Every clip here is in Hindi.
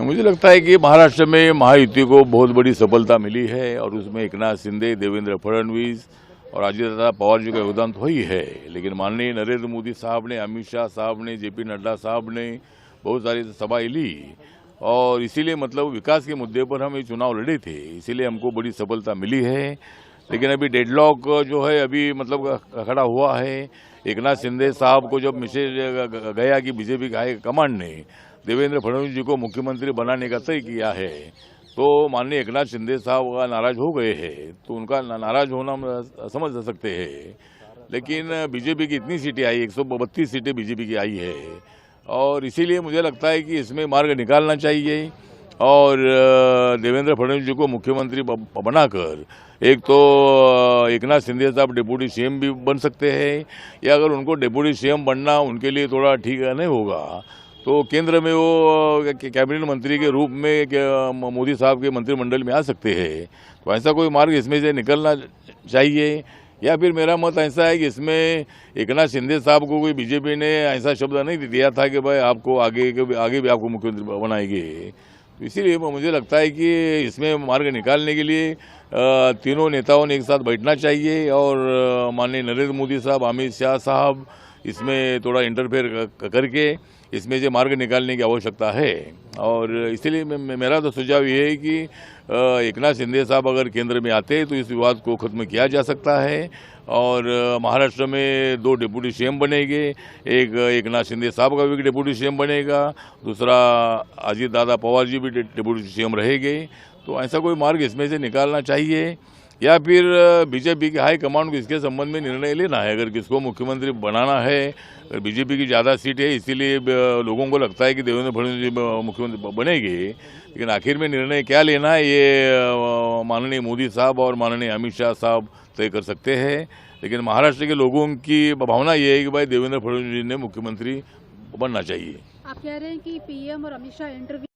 मुझे लगता है कि महाराष्ट्र में महायुति को बहुत बड़ी सफलता मिली है और उसमें एकनाथ शिंदे, देवेंद्र फडणवीस और अजित पवार जी का योगदान तो ही है, लेकिन माननीय नरेंद्र मोदी साहब ने, अमित शाह साहब ने, जेपी नड्डा साहब ने बहुत सारी सभाएं ली और इसीलिए मतलब विकास के मुद्दे पर हम ये चुनाव लड़े थे, इसीलिए हमको बड़ी सफलता मिली है। लेकिन अभी डेडलॉक जो है अभी मतलब खड़ा हुआ है। एकनाथ शिंदे साहब को जब मैसेज गया कि बीजेपी के हाई कमांड ने देवेंद्र फडणवीस जी को मुख्यमंत्री बनाने का तय किया है, तो माननीय एकनाथ शिंदे साहब नाराज हो गए हैं, तो उनका नाराज होना हम समझ सकते हैं। लेकिन बीजेपी की इतनी सीटें आई, 132 सीटें बीजेपी की आई है और इसीलिए मुझे लगता है कि इसमें मार्ग निकालना चाहिए और देवेंद्र फडणवीस जी को मुख्यमंत्री बनाकर एक तो एकनाथ शिंदे साहब डिप्टी सीएम भी बन सकते हैं, या अगर उनको डिप्टी सीएम बनना उनके लिए थोड़ा ठीक नहीं होगा तो केंद्र में वो कैबिनेट मंत्री के रूप में मोदी साहब के मंत्रिमंडल में आ सकते हैं। तो ऐसा कोई मार्ग इसमें से निकलना चाहिए, या फिर मेरा मत ऐसा है कि इसमें एकनाथ शिंदे साहब को कोई बीजेपी ने ऐसा शब्द नहीं दिया था कि भाई आपको आगे भी आपको मुख्यमंत्री बनाएंगे। तो इसीलिए मुझे लगता है कि इसमें मार्ग निकालने के लिए तीनों नेताओं ने एक साथ बैठना चाहिए और माननीय नरेंद्र मोदी साहब, अमित शाह साहब इसमें थोड़ा इंटरफेयर करके इसमें से मार्ग निकालने की आवश्यकता है। और इसीलिए मेरा तो सुझाव ये है कि एकनाथ शिंदे साहब अगर केंद्र में आते हैं तो इस विवाद को खत्म किया जा सकता है और महाराष्ट्र में 2 डिप्टी सीएम बनेंगे, एक एकनाथ शिंदे साहब का भी डिप्टी सीएम बनेगा, दूसरा अजित दादा पवार जी भी डिप्टी सीएम रहेंगे। तो ऐसा कोई मार्ग इसमें से निकालना चाहिए, या फिर बीजेपी के हाई कमांड को इसके संबंध में निर्णय लेना है। अगर किसको मुख्यमंत्री बनाना है, बीजेपी की ज़्यादा सीट है इसीलिए लोगों को लगता है कि देवेंद्र फडणवीस जी मुख्यमंत्री बनेंगे, लेकिन आखिर में निर्णय क्या लेना है ये माननीय मोदी साहब और माननीय अमित शाह साहब तय कर सकते हैं। लेकिन महाराष्ट्र के लोगों की भावना ये है कि भाई देवेंद्र फडणवीस जी ने मुख्यमंत्री बनना चाहिए। आप कह रहे हैं कि पीएम और अमित शाह इंटरव्यू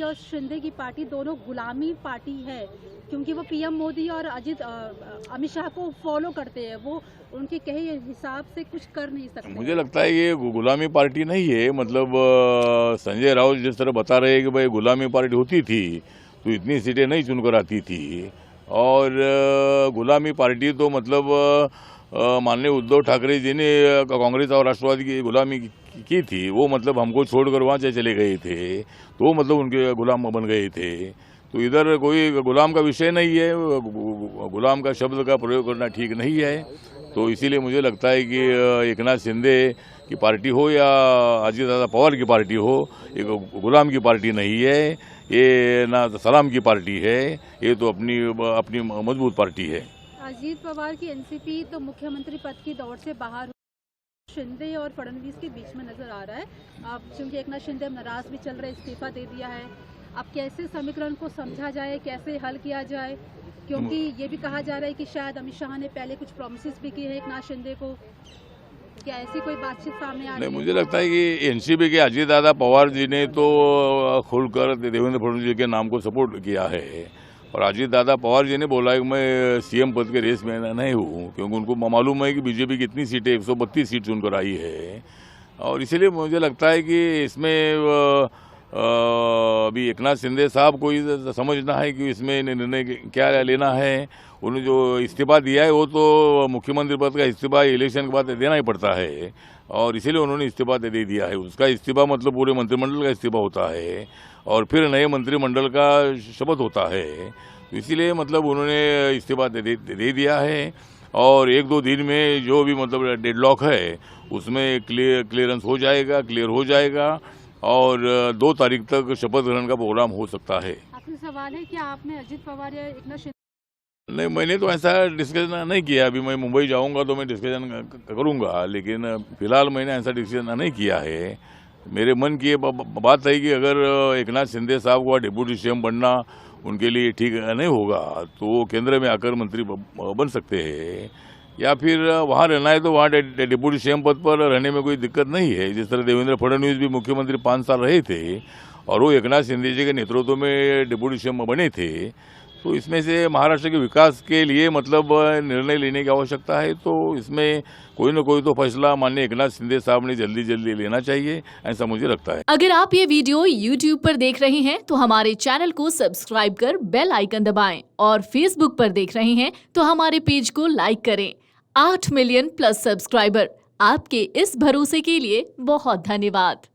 और शिंदे की पार्टी दोनों गुलामी पार्टी है, क्योंकि वो पीएम मोदी और अमित शाह को फॉलो करते हैं, वो उनके कहे हिसाब से कुछ कर नहीं सकते। मुझे लगता है ये गुलामी पार्टी नहीं है। मतलब संजय राउत जिस तरह बता रहे हैं कि भाई गुलामी पार्टी होती थी तो इतनी सीटें नहीं चुनकर आती थी, और गुलामी पार्टी तो मतलब माननीय उद्धव ठाकरे जी ने कांग्रेस और राष्ट्रवादी की गुलामी की थी, वो मतलब हमको छोड़कर वहाँ चले गए थे, तो मतलब उनके गुलाम बन गए थे। तो इधर कोई गुलाम का विषय नहीं है, गुलाम का शब्द का प्रयोग करना ठीक नहीं है। तो इसीलिए मुझे लगता है कि एकनाथ शिंदे की पार्टी हो या अजित दादा पवार की पार्टी हो, एक गुलाम की पार्टी नहीं है, ये ना सलाम की पार्टी है, ये तो अपनी मजबूत पार्टी है। अजित पवार की एनसीपी तो मुख्यमंत्री पद की दौड़ से बाहर, शिंदे और फडणवीस के बीच में नजर आ रहा है। अब क्योंकि एकनाथ शिंदे नाराज भी चल रहे, इस्तीफा दे दिया है, अब कैसे समीकरण को समझा जाए, कैसे हल किया जाए, क्योंकि ये भी कहा जा रहा है कि शायद अमित शाह ने पहले कुछ प्रॉमिसेस भी किए हैं एकनाथ शिंदे को, क्या ऐसी कोई बातचीत सामने आ रही है? मुझे लगता है कि एनसीपी के अजित दादा पवार जी ने तो खुलकर देवेंद्र फडणवीस जी के नाम को सपोर्ट किया है, और अजित दादा पवार जी ने बोला है कि मैं सीएम पद के रेस में नहीं हूँ, क्योंकि उनको मालूम है कि बीजेपी की इतनी सीटें 132 सीट चुनकर आई है, और इसीलिए मुझे लगता है कि इसमें अभी एकनाथ शिंदे साहब को ही समझना है कि इसमें निर्णय क्या लेना है। उन्होंने जो इस्तीफा दिया है वो तो मुख्यमंत्री पद का इस्तीफा इलेक्शन के बाद देना ही पड़ता है, और इसीलिए उन्होंने इस्तीफा दे दिया है। उसका इस्तीफा मतलब पूरे मंत्रिमंडल का इस्तीफा होता है और फिर नए मंत्रिमंडल का शपथ होता है। तो इसीलिए मतलब उन्होंने इस्तीफा दे दिया है, और 1-2 दिन में जो भी मतलब डेडलॉक है उसमें क्लियर हो जाएगा और 2 तारीख तक शपथ ग्रहण का प्रोग्राम हो सकता है। आपसे सवाल है कि आपने अजित पवार या एकनाथ शिंदे? नहीं, मैंने तो ऐसा डिस्कशन नहीं किया। अभी मैं मुंबई जाऊंगा तो मैं डिस्कशन करूंगा, लेकिन फिलहाल मैंने ऐसा डिस्कशन नहीं किया है। मेरे मन की ये बात है कि अगर एकनाथ शिंदे साहब को डिप्टी सीएम बनना उनके लिए ठीक नहीं होगा तो वो केंद्र में आकर मंत्री बन सकते हैं, या फिर वहाँ रहना है तो वहाँ डिप्टी सीएम पद पर रहने में कोई दिक्कत नहीं है। जिस तरह देवेंद्र फडणवीस भी मुख्यमंत्री 5 साल रहे थे और वो एकनाथ शिंदे जी के नेतृत्व में डिप्टी सीएम बने थे, तो इसमें से महाराष्ट्र के विकास के लिए मतलब निर्णय लेने की आवश्यकता है। तो इसमें कोई न कोई तो फैसला माननीय एकनाथ शिंदे साहब ने जल्दी जल्दी लेना चाहिए, ऐसा मुझे लगता है। अगर आप ये वीडियो YouTube पर देख रहे हैं तो हमारे चैनल को सब्सक्राइब कर बेल आइकन दबाएं और Facebook पर देख रहे हैं तो हमारे पेज को लाइक करें। 8 मिलियन प्लस सब्सक्राइबर, आपके इस भरोसे के लिए बहुत धन्यवाद।